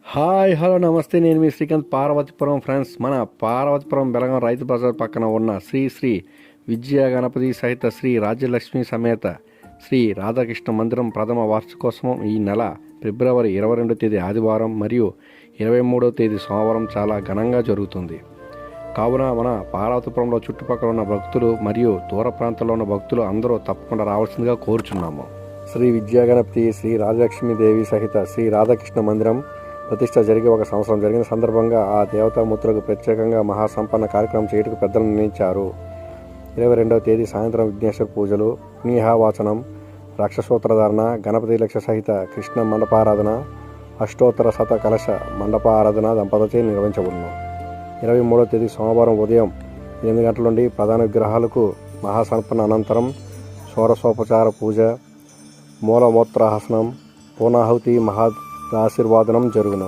Hi hello నమస్తే, నేను మీ Srikanth. Parvathipuram friends, మన పార్వతీపురం బెలగం రైతు బజార్ పక్కన ఉన్న శ్రీ విజయ గణపతి సహిత శ్రీ రాజ్యలక్ష్మి సమేత శ్రీ రాధాకృష్ణ మందిరం ప్రథమ వార్షికోత్సవం ఈ నెల ఫిబ్రవరి 22వ తేదీ ఆదివారం మరియు 23వ తేదీ సోమవారం చాలా ఘనంగా జరుగుతుంది. కావున మన పార్వతీపురంలో చుట్టుపక్కల ఉన్న భక్తులు మరియు దూర ప్రాంతాల్లో ఉన్న భక్తులు అందరూ తప్పకుండా రావాల్సిందిగా కోరుచున్నాము. శ్రీ విజయ గణపతి శ్రీ రాజలక్ష్మి దేవి సహిత శ్రీ రాధాకృష్ణ మందిరం ప్రతిష్ట జరిగి 1 సంవత్సరం జరిగిన సందర్భంగా ఆ దేవతామూర్తులకు ప్రత్యేకంగా మహాసంపన్న కార్యక్రమం చేయటకు పెద్దలు నిర్ణయించారు. 22వ తేదీ సాయంత్రం విఘ్నేశ్వర పూజలు, నీహావాచనం, రాక్షసోత్తరధారణ, గణపతి లక్ష సహిత కృష్ణ మండపారాధన, అష్టోత్తర శత కలశ మండపారాధన దంపతులచే నిర్వహించబడును. 23వ తేదీ సోమవారం ఉదయం 8 గంటల నుండి ప్రధాన విగ్రహాలకు మహాసంపన్న అనంతరం షోడశోపచార పూజ, మూలమూత్రాహసనం, పూర్ణాహుతి, ఆశీర్వాదనం జరుగును.